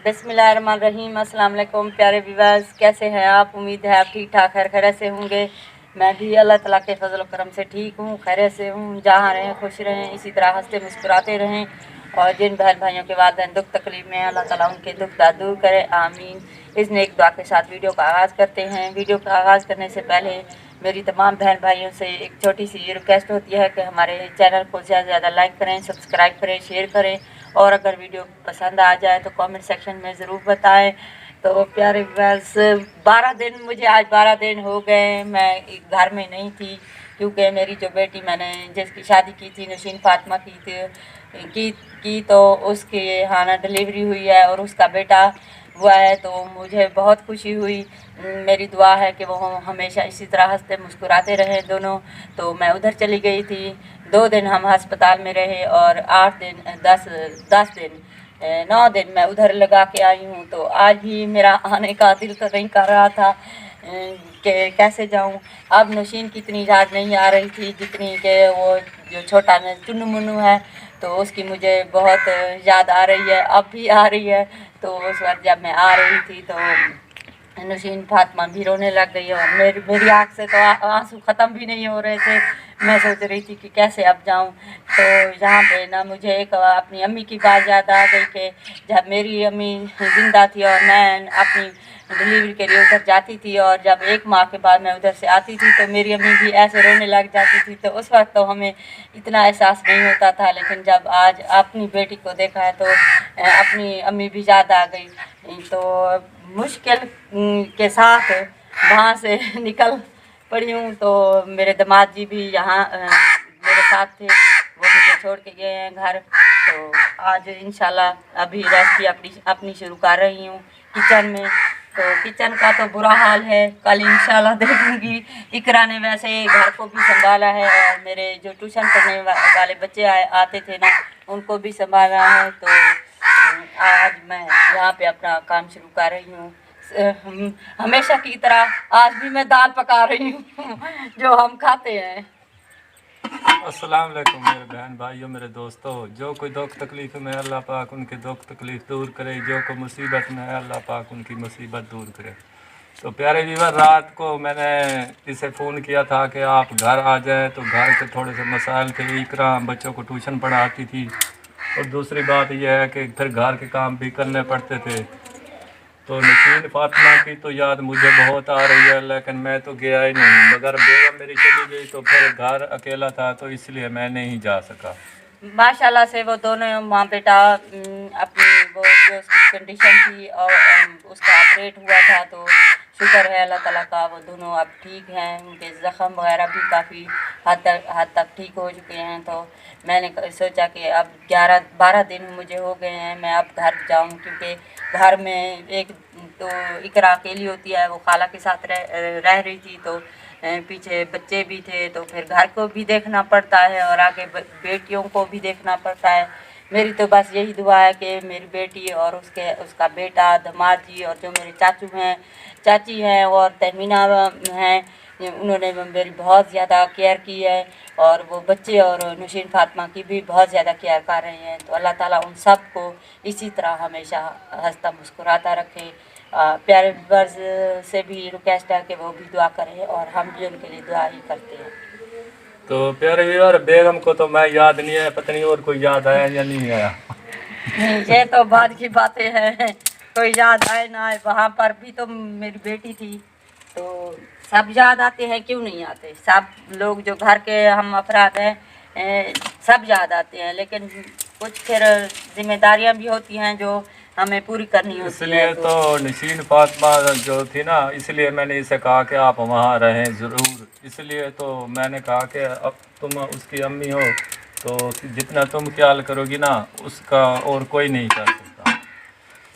बिस्मिल्लाहिर्रहमानिर्रहीम। अस्सलाम वालेकुम प्यारे व्यूअर्स, कैसे हैं आप? उम्मीद है आप ठीक ठाक खैर खैरियत से होंगे। मैं भी अल्लाह ताला के फजल करम से ठीक हूँ, खैरियत से हूँ। जहाँ रहें खुश रहें, इसी तरह हंसते मुस्कुराते रहें। और जिन बहन भाइयों के वालिदैन दुख तकलीफ में, अल्लाह ताला उनके दुख दर्द दूर करे, आमीन। इस नेक दुआ के साथ वीडियो का आगाज़ करते हैं। वीडियो का आगाज़ करने से पहले मेरी तमाम बहन भाइयों से एक छोटी सी रिक्वेस्ट होती है कि हमारे चैनल को ज़्यादा से ज़्यादा लाइक करें, सब्सक्राइब करें, शेयर करें, और अगर वीडियो पसंद आ जाए तो कमेंट सेक्शन में ज़रूर बताएं। तो प्यारे व्यूअर्स, 12 दिन मुझे आज 12 दिन हो गए मैं घर में नहीं थी, क्योंकि मेरी जो बेटी मैंने जिसकी शादी की थी नशीन फातिमा की तो उसके यहाँ ना डिलीवरी हुई है और उसका बेटा हुआ है। तो मुझे बहुत खुशी हुई। मेरी दुआ है कि वो हमेशा इसी तरह हंसते मुस्कुराते रहें दोनों। तो मैं उधर चली गई थी। 2 दिन हम अस्पताल में रहे और 8 दिन 10 दिन 9 दिन मैं उधर लगा के आई हूँ। तो आज भी मेरा आने का दिल तो नहीं कर रहा था कि कैसे जाऊँ। अब नौशीन की इतनी याद नहीं आ रही थी जितनी कि वो जो छोटा चुन्नू मुन्नू है तो उसकी मुझे बहुत याद आ रही है, अब भी आ रही है। तो उस वक्त जब मैं आ रही थी तो नौशीन फातिमा भी रोने लग गई और मेरी आँख से तो आंसू ख़त्म भी नहीं हो रहे थे। मैं सोच रही थी कि कैसे अब जाऊं। तो यहाँ पे ना मुझे एक अपनी अम्मी की बात याद आ गई कि जब मेरी अम्मी ज़िंदा थी और मैं अपनी डिलीवरी के लिए उधर जाती थी और जब 1 माह के बाद मैं उधर से आती थी तो मेरी अम्मी भी ऐसे रोने लग जाती थी। तो उस वक्त तो हमें इतना एहसास नहीं होता था, लेकिन जब आज अपनी बेटी को देखा है तो अपनी अम्मी भी याद आ गई। तो मुश्किल के साथ वहाँ से निकल पड़ी हूँ। तो मेरे दामाद जी भी यहाँ मेरे साथ थे, वो मुझे छोड़ के गए हैं घर। तो आज इंशाल्लाह अभी रेसिपी अपनी शुरू कर रही हूँ किचन में। तो किचन का तो बुरा हाल है, कल इंशाल्लाह देखूँगी। इकरा ने वैसे घर को भी संभाला है और मेरे जो ट्यूशन पढ़ने वाले बच्चे आते थे ना उनको भी संभाला है। तो आज मैं यहाँ पे अपना काम शुरू कर रही हूँ। हमेशा की तरह आज भी मैं दाल पका रही हूँ जो हम खाते हैं। अस्सलाम वालेकुम मेरे बहन भाइयों, मेरे दोस्तों। जो कोई दुख तकलीफ में अल्लाह पाक उनके दुख तकलीफ दूर करे, जो कोई मुसीबत में है अल्लाह पाक उनकी मुसीबत दूर करे। तो प्यारे व्यूअर, रात को मैंने इसे फ़ोन किया था कि आप घर आ जाएं। तो घर के थोड़े से मसाइल थे। इकरा बच्चों को ट्यूशन पढ़ाती थी और दूसरी बात यह है कि फिर घर के काम भी करने पड़ते थे। तो नशीन फातिमा की तो याद मुझे बहुत आ रही है, लेकिन मैं तो गया ही नहीं। मगर बेगम मेरी चली गई तो फिर घर अकेला था तो इसलिए मैं नहीं जा सका। माशाल्लाह से वो दोनों माँ बेटा अपनी वो जो उसकी कंडीशन थी और उसका ऑपरेट हुआ था, तो शुक्र है अल्लाह ताला का, वो दोनों अब ठीक हैं। उनके ज़ख़म वगैरह भी काफ़ी हद तक ठीक हो चुके हैं। तो मैंने सोचा कि अब 11-12 दिन मुझे हो गए हैं, मैं अब घर जाऊँ, क्योंकि घर में एक तो इकरा अकेली होती है, वो खाला के साथ रह रही थी। तो पीछे बच्चे भी थे तो फिर घर को भी देखना पड़ता है और आगे बेटियों को भी देखना पड़ता है। मेरी तो बस यही दुआ है कि मेरी बेटी और उसका बेटा, दामाद जी और जो मेरे चाचू हैं, चाची हैं और तहमीना हैं, उन्होंने मेरी बहुत ज़्यादा केयर की है और वो बच्चे और नौशीन फातिमा की भी बहुत ज़्यादा केयर कर रहे हैं। तो अल्लाह ताला उन सब को इसी तरह हमेशा हंसता मुस्कुराता रखे। प्यारे व्यूअर्स से भी रिक्वेस्ट है कि वो भी दुआ करें और हम भी उनके लिए दुआ ही करते हैं। तो प्यारे व्यूअर, बेगम को तो मैं याद नहीं है, पता नहीं और कोई याद आया या नहीं आया। ये तो बाद की बातें हैं, कोई याद आए ना आए, वहाँ पर भी तो मेरी बेटी थी। तो सब याद आते हैं, क्यों नहीं आते? सब लोग जो घर के हम अफराद हैं सब याद आते हैं, लेकिन कुछ फिर जिम्मेदारियां भी होती हैं जो हमें पूरी करनी होती इसलिए है। तो नशीन फातिमा जो थी ना, इसलिए मैंने इसे कहा कि आप वहाँ रहें ज़रूर। इसलिए तो मैंने कहा कि अब तुम उसकी अम्मी हो तो जितना तुम ख्याल करोगी ना उसका और कोई नहीं कर सकता।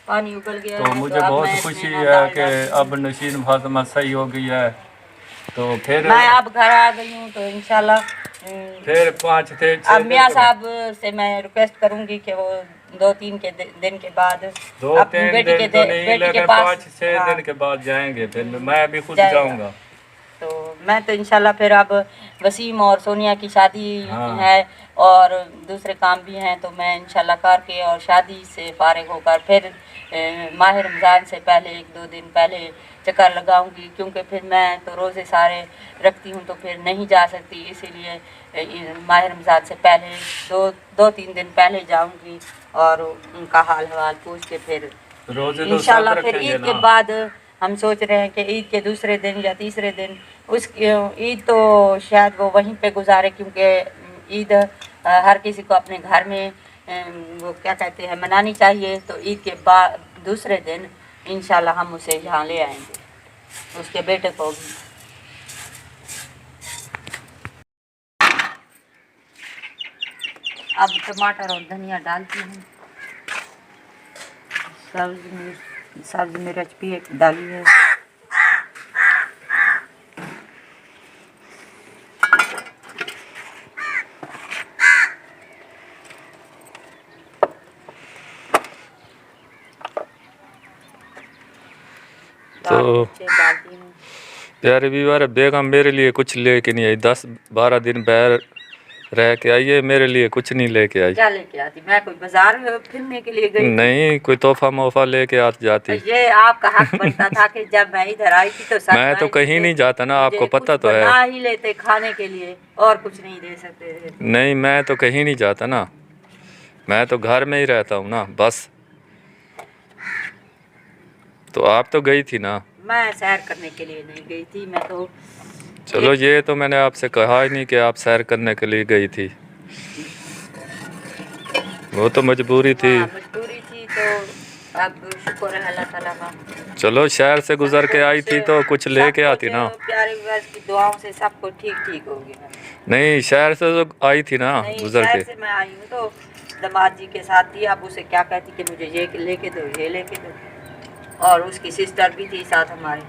पानी उबल गया तो है, मुझे तो अब बहुत मैं खुशी इसमें ना है दाल कि डालती हूँ। अब नशीन फातिमा सही हो गई है। तो फिर मैं अब घर आ गई हूँ तो इंशाल्लाह फिर 5-6 अब मियाँ दिन साहब से मैं रिक्वेस्ट करूँगी कि वो 2-3 दिन के बाद अपनी 2-3 बेटी दिन तो नहीं, बेटी के लेकिन पास 5-6 हाँ दिन के बाद जाएंगे। फिर मैं भी खुद जाएगा। जाऊंगा। तो मैं तो इंशाल्लाह फिर अब वसीम और सोनिया की शादी हाँ। है और दूसरे काम भी हैं, तो मैं इंशाल्लाह करके और शादी से फारिग होकर फिर माह रमज़ान से पहले 1-2 दिन पहले चक्कर लगाऊंगी, क्योंकि फिर मैं तो रोज़े सारे रखती हूँ तो फिर नहीं जा सकती, इसीलिए माह रमज़ान से पहले 2-3 दिन पहले जाऊंगी और उनका हाल हवाल पूछ के फिर रोजे तो सब इंशाल्लाह फिर रखेंगे ईद के ना। बाद हम सोच रहे हैं कि ईद के दूसरे दिन या तीसरे दिन उस ईद तो शायद वो वहीं पे गुजारे, क्योंकि ईद हर किसी को अपने घर में वो क्या कहते हैं मनानी चाहिए। तो ईद के बाद दूसरे दिन इंशाल्लाह हम उसे यहाँ ले आएंगे, उसके बेटे को भी। अब टमाटर और धनिया डालती हूँ, सब्ज मिर्च भी एक डाली है। तो प्यारे व्यूअर, बेगम मेरे लिए कुछ लेके नहीं आई, 10-12 दिन बाहर रह के आई है, मेरे लिए कुछ नहीं लेके आई। क्या लेके आती? मैं कोई बाजार फिरने के लिए गई थी? नहीं, कोई तोहफा मोहफा लेके आ जाती। ये आपका हक बनता था कि जब मैं इधर आई थी तो मैं तो कहीं नहीं जाता ना, आपको पता तो है। बना ही लेते खाने के लिए और कुछ नहीं दे सकते थे। नहीं, मैं तो कहीं नहीं जाता ना, मैं तो घर में ही रहता हूँ ना बस। तो आप तो गई थी ना? मैं सैर करने के लिए नहीं गई थी, मैं तो चलो, ये तो मैंने आपसे कहा ही नहीं कि आप सैर करने के लिए गई थी, वो तो मजबूरी थी। मजबूरी थी, तो अब शुक्र है अल्लाह ताला का। चलो, शहर से गुजर के आई थी तो कुछ लेके आती ना। प्यारे व्यूअर्स की दुआओं से सब कुछ ठीक हो गया। नहीं, शहर से तो आई थी ना गुजर शहर के। से मैं आई हूँ तो दामाद जी के साथ थी। अब उसे क्या कहती कि मुझे ये लेके दो, ये लेके दो, और उसकी सिस्टर भी थी साथ हमारे।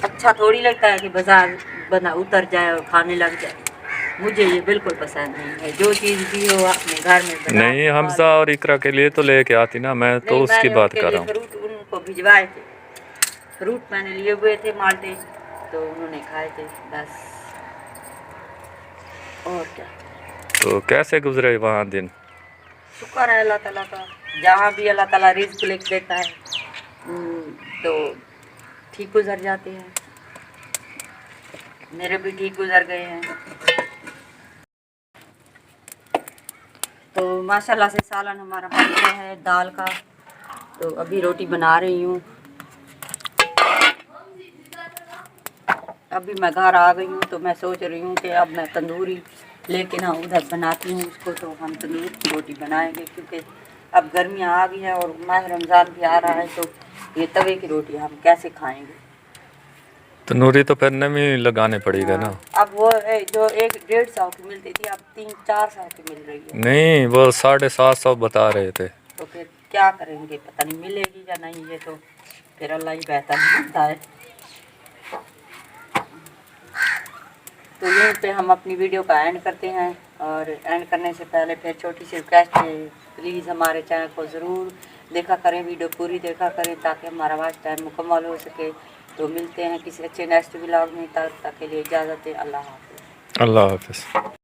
अच्छा थोड़ी लगता है कि बाजार बना उतर जाए और खाने लग जाए, मुझे ये बिल्कुल पसंद नहीं है। जो चीज़ भी हो अपने घर में बना। नहीं, हमजा और इकरा के लिए तो लेके आती ना, मैं तो उसकी बात कर रहा हूँ। फ्रूट उनको भिजवाए थे, फ्रूट मैंने लिए हुए थे माल्टे, तो उन्होंने खाए थे बस, और क्या। तो कैसे गुजरे वहाँ दिन? शुक्र है अल्लाह ताला का, जहाँ भी अल्लाह ताला रिज़्क़ लिख देता है तो ठीक गुजर जाते हैं। मेरे भी ठीक गुजर गए हैं। तो माशाल्लाह से सालन हमारा बन गया है दाल का, तो अभी रोटी बना रही हूँ। अभी मैं घर आ गई हूँ तो मैं सोच रही हूँ कि अब मैं तंदूरी लेके ना उधर बनाती हूँ उसको, तो हम तंदूर की रोटी बनाएंगे, क्योंकि अब गर्मियाँ आ गई हैं और माह रमज़ान भी आ रहा है, तो ये तवे की रोटी हम कैसे खाएंगे। तंदूरी तो फिर नमी लगाने पड़ेगा ना। अब वो जो 1-150 की मिलती थी अब 300-400 की मिल रही है। नहीं, वो 750 बता रहे थे। तो फिर क्या करेंगे, पता नहीं मिलेगी या नहीं, ये तो फिर अल्लाह ही बेहतर जानता है। तो यहीं पे हम अपनी वीडियो का एंड करते हैं, और एंड करने से पहले फिर छोटी सी रिक्वेस्ट है, प्लीज़ हमारे चैनल को ज़रूर देखा करें, वीडियो पूरी देखा करें, ताकि हमारा वॉच टाइम मुकम्मल हो सके। तो मिलते हैं किसी अच्छे नेक्स्ट व्लॉग में, तब तक के लिए इजाज़त है। अल्लाह हाफ़िज़। अल्लाह हाफ़िज़।